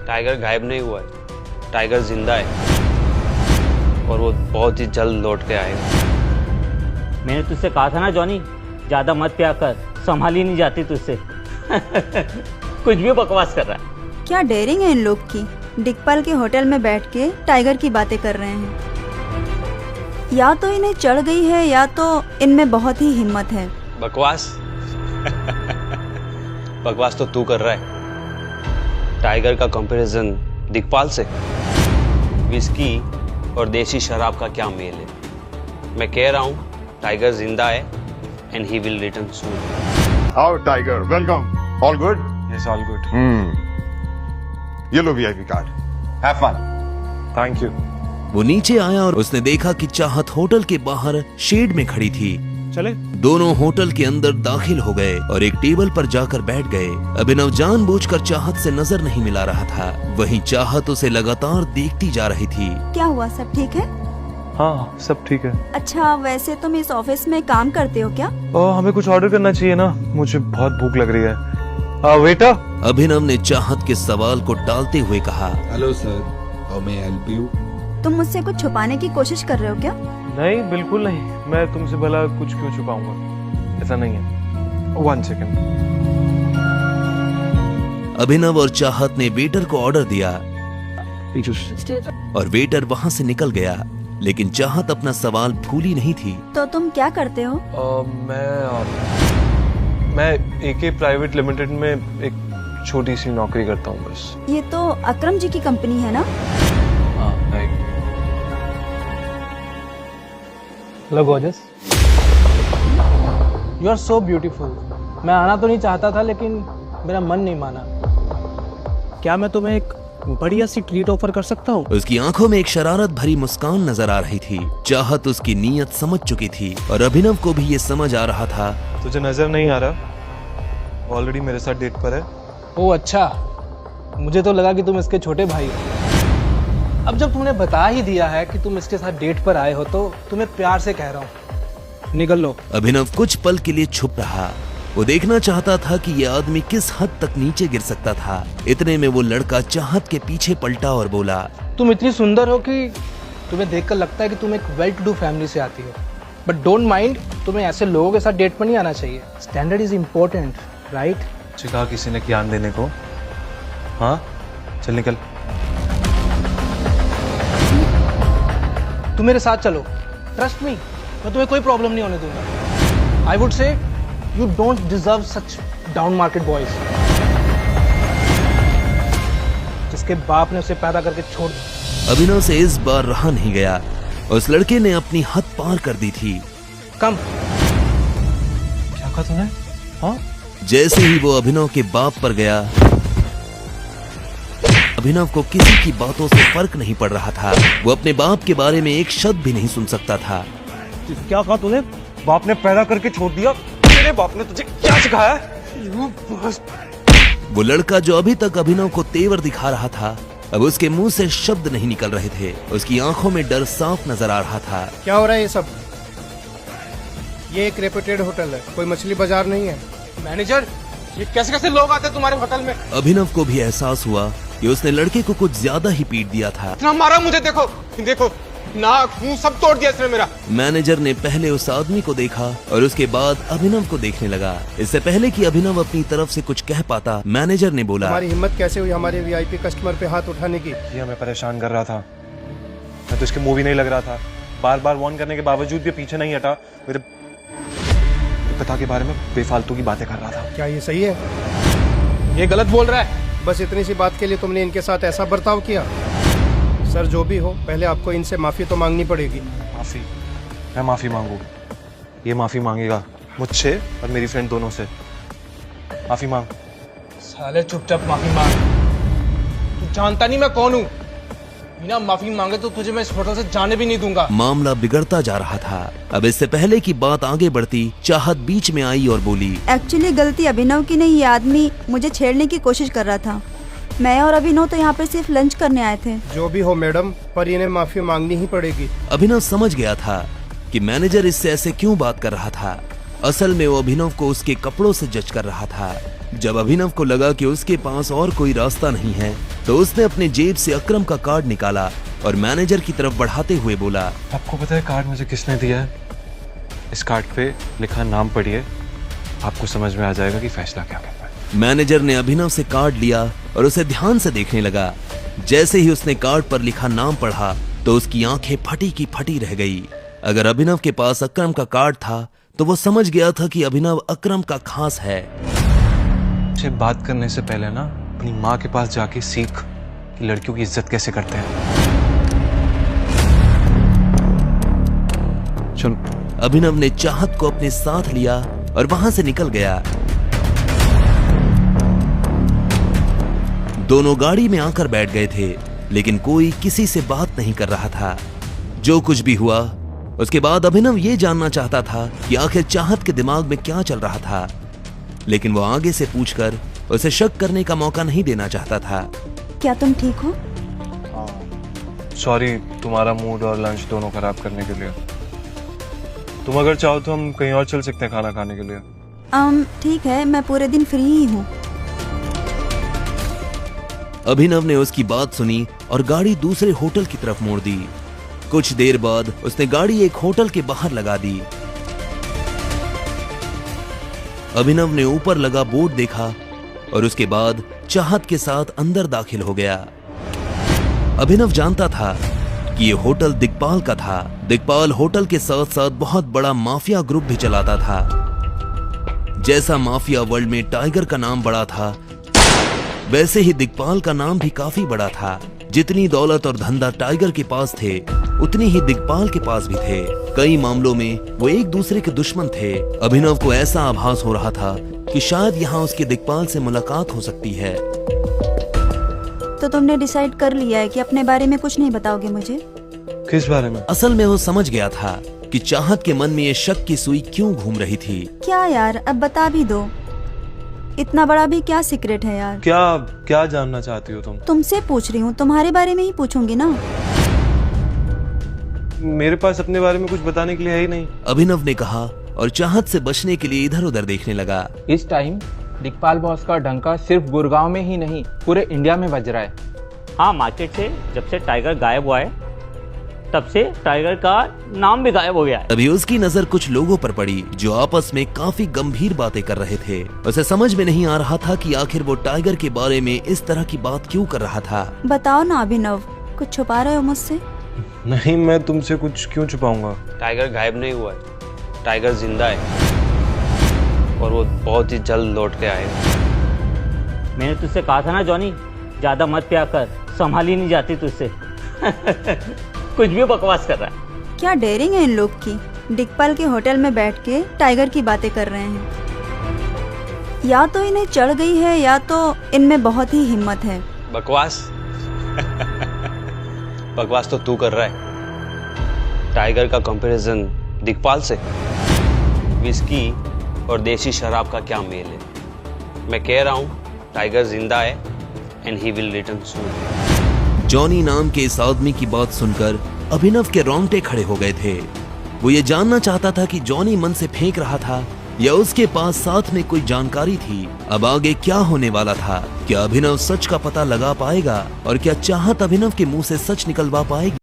Tiger गायब नहीं हुआ है, टाइगर जिंदा है और वो बहुत ही जल्द लौट के आएगा। मैंने तुझसे कहा था ना जॉनी, ज्यादा मत प्यार कर, संभाली नहीं जाती तुझसे। कुछ भी बकवास कर रहा है। क्या डेयरिंग है इन लोग की, दिग्पाल के होटल में बैठ के टाइगर की बातें कर रहे हैं। या तो इन्हें चढ़ गई है या तो इनमें बहुत ही हिम्मत है। बकवास? बकवास तो तू कर रहा है। टाइगर का कंपैरिजन दिग्पाल से? विस्की और देसी शराब का क्या मेल है? मैं कह रहा हूँ टाइगर जिंदा है and he will return soon. How Tiger, welcome. All good? Yes, all good. ये लो VIP card. Have fun. Thank you. वो नीचे आया और उसने देखा कि चाहत होटल के बाहर शेड में खड़ी थी। चले? दोनों होटल के अंदर दाखिल हो गए और एक टेबल पर जाकर बैठ गए। अभिनव जानबूझकर चाहत से नजर नहीं मिला रहा था, वहीं चाहत उसे लगातार देखती जा रही थी। क्या हुआ, सब ठीक है? हाँ, सब ठीक है। अच्छा, वैसे तुम इस ऑफिस में काम करते हो क्या? हमें कुछ ऑर्डर करना चाहिए ना, मुझे बहुत भूख लग रही है। वेटर। अभिनव ने चाहत के सवाल को टालते हुए कहा, hello sir, how may I help you? तुम मुझसे कुछ छुपाने की कोशिश कर रहे हो क्या? नहीं, बिल्कुल नहीं। मैं तुमसे भला कुछ क्यों छुपाऊंगा, ऐसा नहीं है। 1 सेकंड। अभिनव और चाहत ने वेटर को ऑर्डर दिया और वेटर वहाँ से निकल गया, लेकिन चाहत अपना सवाल भूली नहीं थी। तो तुम क्या करते हो? मैं AK प्राइवेट लिमिटेड में एक छोटी सी नौकरी करता हूँ बस। ये तो अकरम जी की कंपनी है ना? हाँ, right. Hello gorgeous, you are so beautiful. मैं आना तो नहीं चाहता था लेकिन मेरा मन नहीं माना। क्या मैं तुम्हें एक बढ़िया सी ट्रीट ऑफर कर सकता हूँ? उसकी आंखों में एक शरारत भरी मुस्कान नजर आ रही थी। चाहत उसकी नीयत समझ चुकी थी और अभिनव को भी ये समझ आ रहा था। तुझे नजर नहीं आ रहा, ऑलरेडी मेरे साथ डेट पर है। ओह अच्छा, मुझे तो लगा कि तुम इसके छोटे भाई हो। अब जब तुमने बता ही दिया है कि तुम इसके साथ डेट पर आए हो तो तुम्हें प्यार से कह रहा हूँ, निकल लो। अभिनव कुछ पल के लिए छुप रहा। वो देखना चाहता था कि ये आदमी किस हद तक नीचे गिर सकता था। इतने में वो लड़का चाहत के पीछे पलटा और बोला, तुम इतनी सुंदर हो कि तुम्हें देखकर लगता है कि तुम एक वेल टू डू फैमिली से आती हो, बट डोंट माइंड, तुम्हें ऐसे लोगों के साथ डेट पर नहीं आना चाहिए। Standard is important, right? कहा किसी ने ज्ञान देने को। हाँ, चल निकल। तुम मेरे साथ चलो, ट्रस्ट मी, मैं तुम्हें कोई प्रॉब्लम नहीं होने दूंगा। I would say you don't deserve such down market boys, जिसके बाप ने उसे पैदा करके छोड़ दिया। अभिनव से इस बार रहा नहीं गया। उस लड़के ने अपनी हद पार कर दी थी। कम। क्या कहा तूने? हाँ? जैसे ही वो अभिनव के बाप पर गया, अभिनव को किसी की बातों से फर्क नहीं पड़ रहा था। वो अपने बाप के बारे में एक शब्द भी नहीं सुन सकता था। क्या कहा तूने? बाप ने पैदा करके छोड़ दिया? तेरे बाप ने तुझे क्या सिखाया? वो लड़का जो अभी तक अभिनव को तेवर दिखा रहा था, अब उसके मुंह से शब्द नहीं निकल रहे थे। उसकी आंखों में डर साफ नजर आ रहा था। क्या हो रहा है ये सब? ये एक रेप्यूटेड होटल है, कोई मछली बाजार नहीं है। मैनेजर, ये कैसे कैसे लोग आते हैं तुम्हारे होटल में? अभिनव को भी एहसास हुआ कि उसने लड़के को कुछ ज्यादा ही पीट दिया था। इतना मारा मुझे, देखो देखो, नाक मुंह सब तोड़ दिया इसने मेरा। मैनेजर ने पहले उस आदमी को देखा और उसके बाद अभिनव को देखने लगा। इससे पहले कि अभिनव अपनी तरफ से कुछ कह पाता, मैनेजर ने बोला, हमारी हिम्मत कैसे हुई हमारे VIP कस्टमर पे हाथ उठाने की? ये हमें परेशान कर रहा था। मैं तो इसके मूवी नहीं लग रहा था। बार बार वार्न करने के बावजूद भी पीछे नहीं हटा। मेरे पिता के बारे में बेफालतू की बातें कर रहा था। क्या ये सही है? ये गलत बोल रहा है। बस इतनी सी बात के लिए तुमने इनके साथ ऐसा बर्ताव किया? सर, जो भी हो, पहले आपको इनसे माफी तो मांगनी पड़ेगी। माफी? मैं माफी मांगू? ये माफी मांगेगा मुझसे और मेरी फ्रेंड दोनों से। माफी मांग। साले चुपचाप माफी मांग। तू जानता नहीं मैं कौन हूँ। बिना माफी मांगे तो तुझे मैं इस होटल से जाने भी नहीं दूंगा। मामला बिगड़ता जा रहा था। अब इससे पहले कि बात आगे बढ़ती, चाहत बीच में आई और बोली, एक्चुअली गलती अभिनव की नहीं, ये आदमी मुझे छेड़ने की कोशिश कर रहा था। मैं और अभिनव तो यहाँ पे सिर्फ लंच करने आए थे। जो भी हो मैडम, पर इन्हें माफी मांगनी ही पड़ेगी। अभिनव समझ गया था कि मैनेजर इससे ऐसे क्यों बात कर रहा था। असल में वो अभिनव को उसके कपड़ों से जज कर रहा था। जब अभिनव को लगा कि उसके पास और कोई रास्ता नहीं है तो उसने अपने जेब से अकरम का कार्ड निकाला और मैनेजर की तरफ बढ़ाते हुए बोला, आपको पता है कार्ड मुझे किसने दिया है? इस कार्ड पे लिखा नाम पढ़िए, आपको समझ में आ जाएगा कि फैसला क्या करना है। मैनेजर ने अभिनव से कार्ड लिया और उसे ध्यान से देखने लगा। जैसे ही उसने कार्ड पर लिखा नाम पढ़ा तो उसकी आंखें फटी की फटी रह गई। अगर अभिनव के पास अकरम का कार्ड था तो वो समझ गया था कि अभिनव अकरम का खास है। मुझे बात करने से पहले ना अपनी माँ के पास जाके सीख कि लड़कियों की इज्जत कैसे करते हैं। चलो। अभिनव ने चाहत को अपने साथ लिया और वहां से निकल गया। दोनों गाड़ी में आकर बैठ गए थे, लेकिन कोई किसी से बात नहीं कर रहा था। जो कुछ भी हुआ उसके बाद अभिनव ये जानना चाहता था कि आखिर चाहत के दिमाग में क्या चल रहा था, लेकिन वो आगे से पूछकर उसे शक करने का मौका नहीं देना चाहता था। क्या तुम ठीक हो? सॉरी तुम्हारा मूड और लंच दोनों खराब करने के लिए। तुम अगर चाहो तो हम कहीं और चल सकते हैं खाना खाने के लिए। ठीक है, मैं पूरे दिन फ्री ही हूँ। अभिनव ने उसकी बात सुनी और गाड़ी दूसरे होटल की तरफ मोड़ दी। कुछ देर बाद उसने गाड़ी एक होटल के बाहर लगा दी। अभिनव ने ऊपर लगा बोर्ड देखा और उसके बाद चाहत के साथ अंदर दाखिल हो गया। अभिनव जानता था कि ये होटल दिग्पाल का था। दिग्पाल होटल के साथ साथ बहुत बड़ा माफिया ग्रुप भी चलाता था। जैसा माफिया वर्ल्ड में टाइगर का नाम बड़ा था, वैसे ही दिग्पाल का नाम भी काफी बड़ा था। जितनी दौलत और धंधा टाइगर के पास थे, उतनी ही दिग्पाल के पास भी थे। कई मामलों में वो एक दूसरे के दुश्मन थे। अभिनव को ऐसा आभास हो रहा था कि शायद यहाँ उसके दिग्पाल से मुलाकात हो सकती है। तो तुमने डिसाइड कर लिया है कि अपने बारे में कुछ नहीं बताओगे मुझे? किस बारे में? असल में वो समझ गया था कि चाहत के मन में ये शक की सुई क्यों घूम रही थी। क्या यार, अब बता भी दो। इतना बड़ा भी क्या सीक्रेट है यार? क्या जानना चाहती हो तुम? तुमसे पूछ रही हूँ, तुम्हारे बारे में ही पूछूंगी ना। मेरे पास अपने बारे में कुछ बताने के लिए है ही नहीं, अभिनव ने कहा और चाहत से बचने के लिए इधर उधर देखने लगा। इस टाइम दिग्पाल बॉस का डंका सिर्फ गुड़गांव में ही नहीं, पूरे इंडिया में बज रहा है। हाँ, मार्केट से जब से टाइगर गायब हुआ है तब से टाइगर का नाम भी गायब हो गया है। तभी उसकी नजर कुछ लोगों पर पड़ी जो आपस में काफी गंभीर बातें कर रहे थे। उसे समझ में नहीं आ रहा था कि आखिर वो टाइगर के बारे में इस तरह की बात क्यों कर रहा था। बताओ ना अभिनव, कुछ छुपा रहे हो मुझसे? नहीं, मैं तुमसे कुछ क्यों छुपाऊंगा। टाइगर गायब नहीं हुआ है, टाइगर जिंदा है और वो बहुत ही जल्द लौट के आएगा। मैंने तुझसे कहा था ना जॉनी, ज्यादा मत प्यार कर, संभाली नहीं जाती तुझसे। कुछ भी बकवास कर रहा है। क्या डेयरिंग है इन लोग की। दिग्पाल के होटल में बैठ के टाइगर की बातें कर रहे हैं। या तो इन्हें चढ़ गई है या तो इनमें बहुत ही हिम्मत है। बकवास? बकवास तो तू कर रहा है। टाइगर का कंपैरिजन दिग्पाल से? विस्की और देसी शराब का क्या मेल है? मैं कह रहा हूँ टाइगर जिंदा है and he will return soon. Johnny नाम के इस आदमी की बात सुनकर अभिनव के रोंगटे खड़े हो गए थे। वो ये जानना चाहता था कि जॉनी मन से फेंक रहा था या उसके पास साथ में कोई जानकारी थी। अब आगे क्या होने वाला था? क्या अभिनव सच का पता लगा पाएगा और क्या चाहत अभिनव के मुंह से सच निकलवा पाएगी?